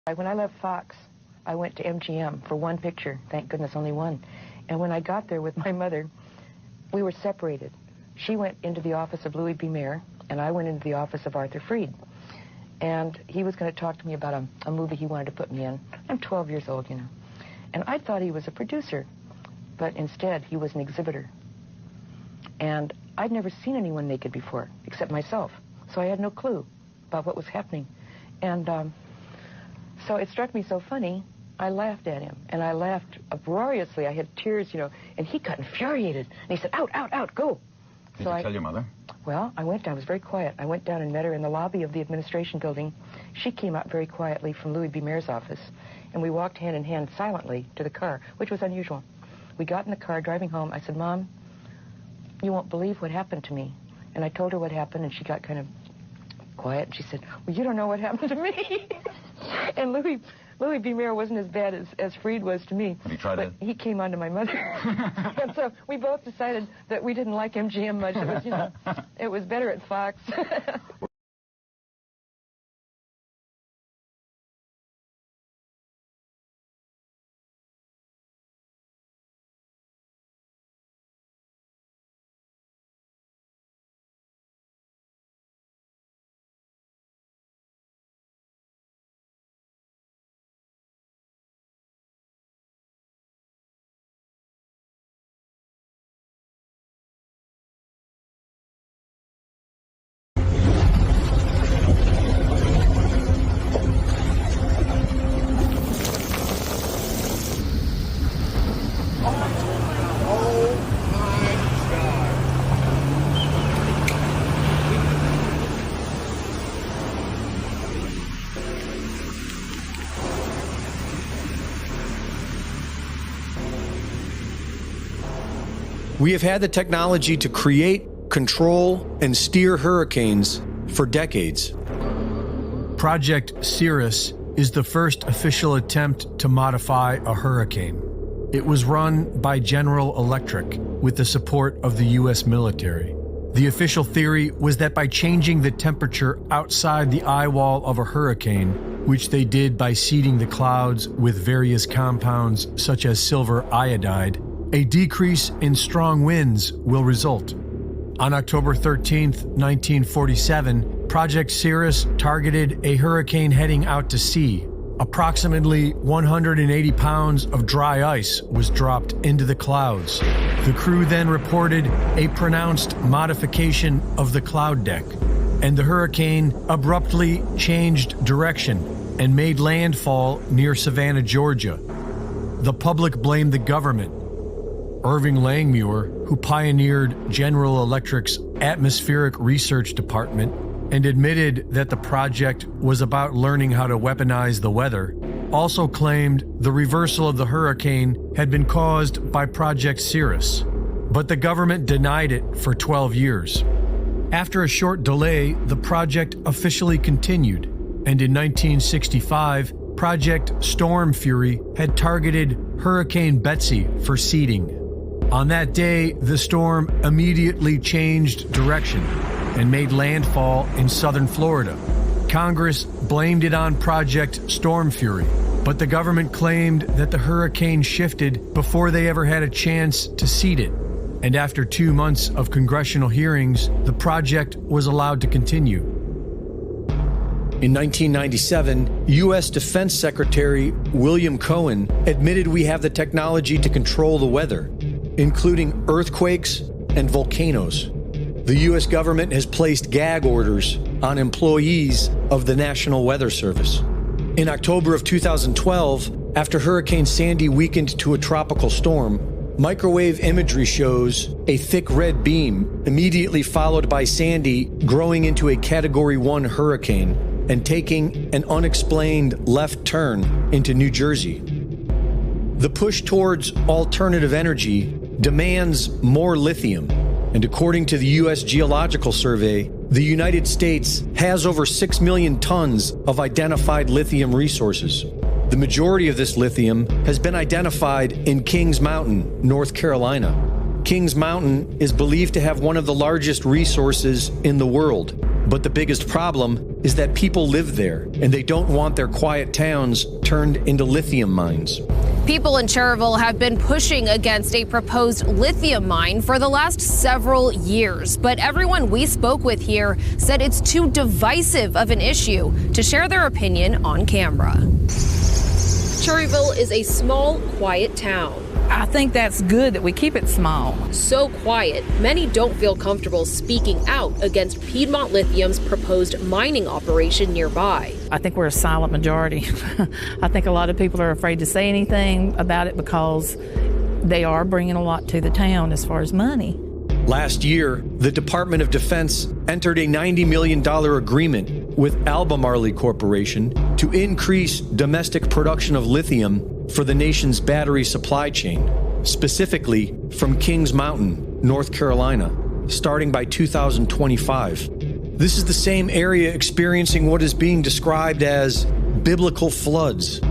When I left Fox, I went to MGM for one picture. Thank goodness, only one. And when I got there with my mother, we were separated. She went into the office of Louis B. Mayer, and I went into the office of Arthur Freed. And he was going to talk to me about a movie he wanted to put me in. I'm 12 years old, you know. And I thought he was a producer, but instead he was an exhibitor. And I'd never seen anyone naked before, except myself. So I had no clue about what was happening. And so it struck me so funny, I laughed at him. And I laughed uproariously. I had tears, you know, and he got infuriated. And he said, out, out, out, go. Did you tell your mother? Well, I went down. I was very quiet. I went down and met her in the lobby of the administration building. She came out very quietly from Louis B. Mayer's office, and we walked hand in hand silently to the car, which was unusual. We got in the car driving home. I said, Mom, you won't believe what happened to me. And I told her what happened, and she got kind of quiet, and she said, well, you don't know what happened to me. And Louis B. Mayer wasn't as bad as Freed was to me. But he came on to my mother. And so we both decided that we didn't like MGM much. It was, you know, it was better at Fox. We have had the technology to create, control, and steer hurricanes for decades. Project Cirrus is the first official attempt to modify a hurricane. It was run by General Electric with the support of the U.S. military. The official theory was that by changing the temperature outside the eye wall of a hurricane, which they did by seeding the clouds with various compounds such as silver iodide, a decrease in strong winds will result. On October 13, 1947, Project Cirrus targeted a hurricane heading out to sea. Approximately 180 pounds of dry ice was dropped into the clouds. The crew then reported a pronounced modification of the cloud deck, and the hurricane abruptly changed direction and made landfall near Savannah, Georgia. The public blamed the government. Irving Langmuir, who pioneered General Electric's atmospheric research department and admitted that the project was about learning how to weaponize the weather, also claimed the reversal of the hurricane had been caused by Project Cirrus. But the government denied it for 12 years. After a short delay, the project officially continued, and in 1965, Project Storm Fury had targeted Hurricane Betsy for seeding. On that day, the storm immediately changed direction and made landfall in southern Florida. Congress blamed it on Project Storm Fury, but the government claimed that the hurricane shifted before they ever had a chance to seed it. And after 2 months of congressional hearings, the project was allowed to continue. In 1997, U.S. Defense Secretary William Cohen admitted we have the technology to control the weather, including earthquakes and volcanoes. The U.S. government has placed gag orders on employees of the National Weather Service. In October of 2012, after Hurricane Sandy weakened to a tropical storm, microwave imagery shows a thick red beam immediately followed by Sandy growing into a Category 1 hurricane and taking an unexplained left turn into New Jersey. The push towards alternative energy demands more lithium, and according to the U.S. Geological Survey, the United States has over 6 million tons of identified lithium resources. The majority of this lithium has been identified in Kings Mountain, North Carolina. Kings Mountain is believed to have one of the largest resources in the world, but the biggest problem is that people live there, and they don't want their quiet towns turned into lithium mines. People in Cherville have been pushing against a proposed lithium mine for the last several years, but everyone we spoke with here said it's too divisive of an issue to share their opinion on camera. Cherville is a small, quiet town. I think that's good that we keep it small. So quiet, many don't feel comfortable speaking out against Piedmont Lithium's proposed mining operation nearby. I think we're a silent majority. I think a lot of people are afraid to say anything about it because they are bringing a lot to the town as far as money. Last year, the Department of Defense entered a $90 million agreement with Albemarle Corporation to increase domestic production of lithium for the nation's battery supply chain, specifically from Kings Mountain, North Carolina, starting by 2025. This is the same area experiencing what is being described as biblical floods.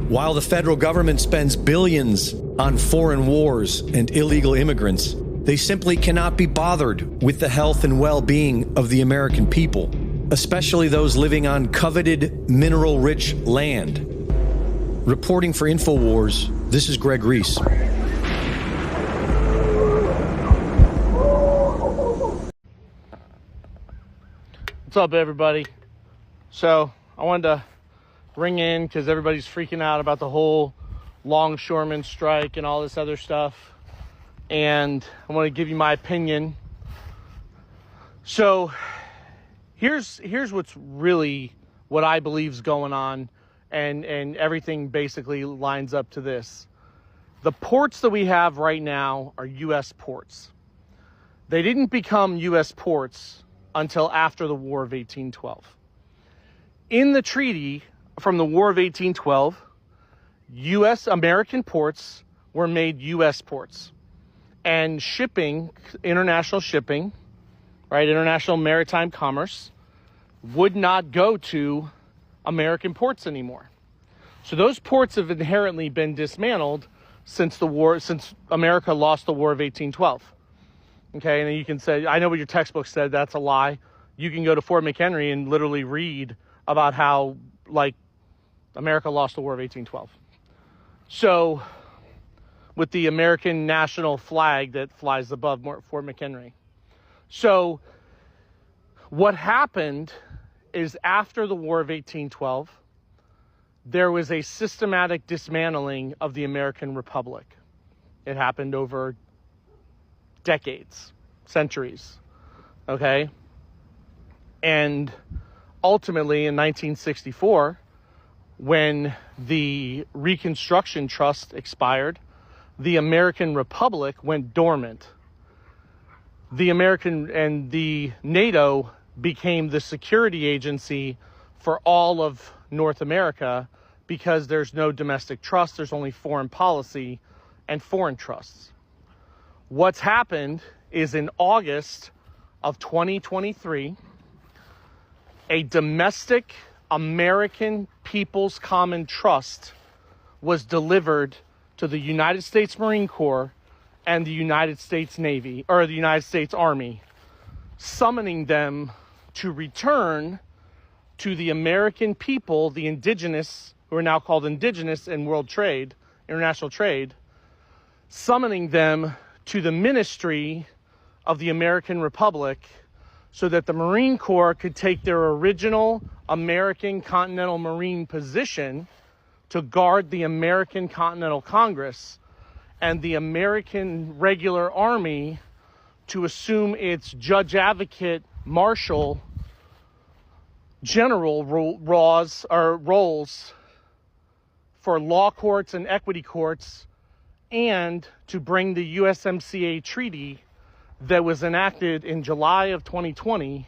While the federal government spends billions on foreign wars and illegal immigrants, they simply cannot be bothered with the health and well-being of the American people, especially those living on coveted mineral-rich land. Reporting for InfoWars, this is Greg Reese. What's up, everybody? So I wanted to ring in because everybody's freaking out about the whole longshoreman strike and all this other stuff. And I want to give you my opinion. So here's what's really what I believe is going on, and everything basically lines up to this. The ports that we have right now are U.S. ports. They didn't become U.S. ports until after the War of 1812. In the treaty from the War of 1812, U.S. American ports were made U.S. ports. And shipping, international shipping, right, international maritime commerce, would not go to American ports anymore. So those ports have inherently been dismantled since the war, since America lost the War of 1812. Okay, and then you can say, I know what your textbook said, that's a lie. You can go to Fort McHenry and literally read about how, like, America lost the War of 1812. So, with the American national flag that flies above Fort McHenry. So, what happened is after the War of 1812, there was a systematic dismantling of the American Republic. It happened over decades, centuries, okay? And ultimately in 1964, when the Reconstruction Trust expired, the American Republic went dormant. The American and the NATO became the security agency for all of North America because there's no domestic trust, there's only foreign policy and foreign trusts. What's happened is in August of 2023, a domestic American People's Common Trust was delivered to the United States Marine Corps and the United States Navy, or the United States Army, summoning them to return to the American people, the indigenous, who are now called indigenous in world trade, international trade, summoning them to the ministry of the American Republic so that the Marine Corps could take their original American Continental Marine position to guard the American Continental Congress, and the American regular army to assume its judge advocate marshal general roles for law courts and equity courts, and to bring the USMCA treaty that was enacted in July of 2020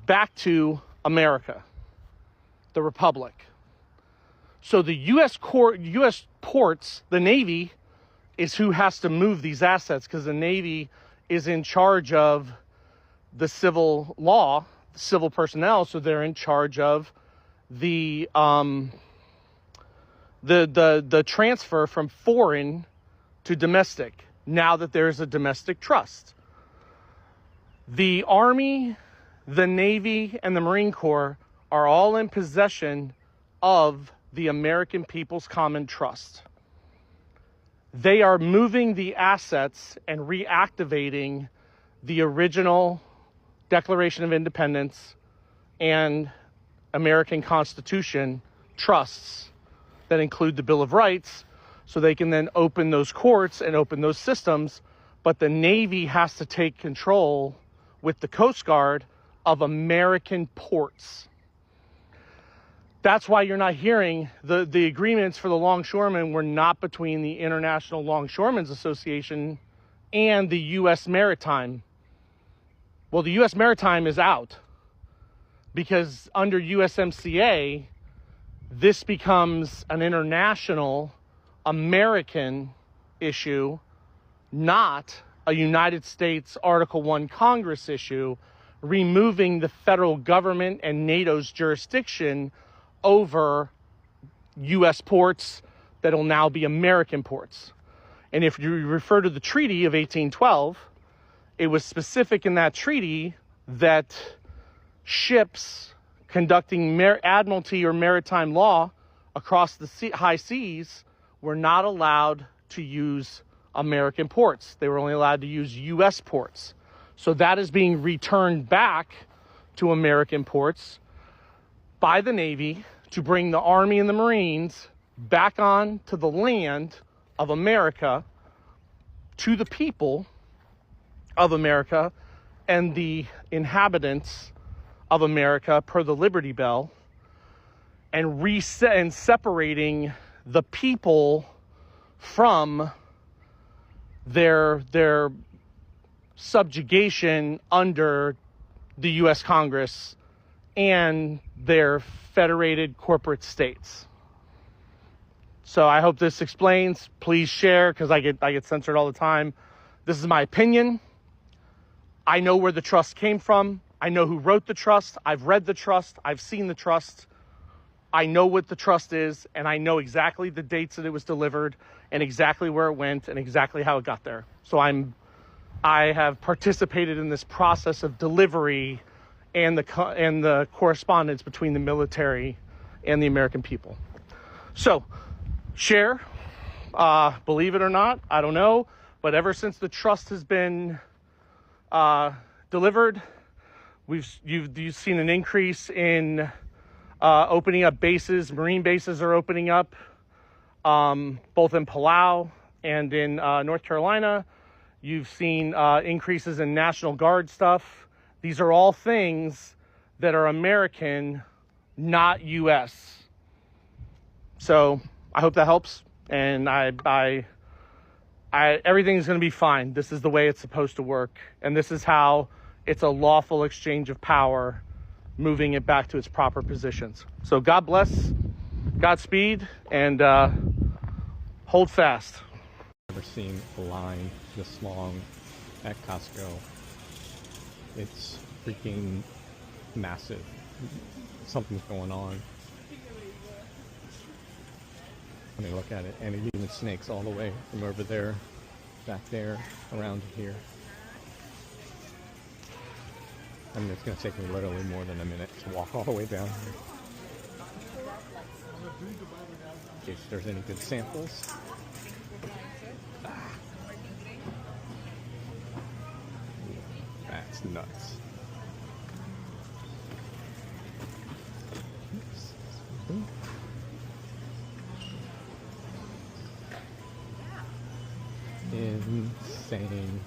back to America, the Republic. So the U.S. ports, the Navy, is who has to move these assets, because the Navy is in charge of the civil law, civil personnel, so they're in charge of the transfer from foreign to domestic, now that there's a domestic trust. The Army, the Navy and the Marine Corps are all in possession of the American People's Common Trust. They are moving the assets and reactivating the original Declaration of Independence and American Constitution trusts that include the Bill of Rights, so they can then open those courts and open those systems. But the Navy has to take control with the Coast Guard of American ports. That's why you're not hearing the agreements for the longshoremen were not between the International Longshoremen's Association and the U.S. Maritime. Well, the U.S. Maritime is out because under USMCA, this becomes an international American issue, not a United States Article 1 Congress issue, removing the federal government and NATO's jurisdiction over U.S. ports that will now be American ports. And if you refer to the Treaty of 1812, it was specific in that treaty that ships conducting admiralty or maritime law across the high seas were not allowed to use American ports. They were only allowed to use U.S. ports. So that is being returned back to American ports by the Navy to bring the Army and the Marines back on to the land of America, to the people of America and the inhabitants of America per the Liberty Bell, and reset and separating the people from their subjugation under the U.S. Congress and their federated corporate states. So I hope this explains. Please share, because I get censored all the time. This is my opinion. I know where the trust came from. I know who wrote the trust. I've read the trust. I've seen the trust. I know what the trust is, and I know exactly the dates that it was delivered and exactly where it went and exactly how it got there. So I have participated in this process of delivery and the correspondence between the military and the American people. So share, believe it or not, I don't know, but ever since the trust has been delivered, you've seen an increase in opening up bases. Marine bases are opening up, both in Palau and in North Carolina. You've seen increases in National Guard stuff. These are all things that are American, not U.S. So I hope that helps, and everything's going to be fine. This is the way it's supposed to work, and this is how it's a lawful exchange of power, moving it back to its proper positions. So God bless, Godspeed, and hold fast. I've never seen a line this long at Costco. It's freaking massive. Something's going on. I mean, look at it, and it even snakes all the way from over there, back there, around here. I mean, it's going to take me literally more than a minute to walk all the way down here. In case there's any good samples. That's nuts. Insane.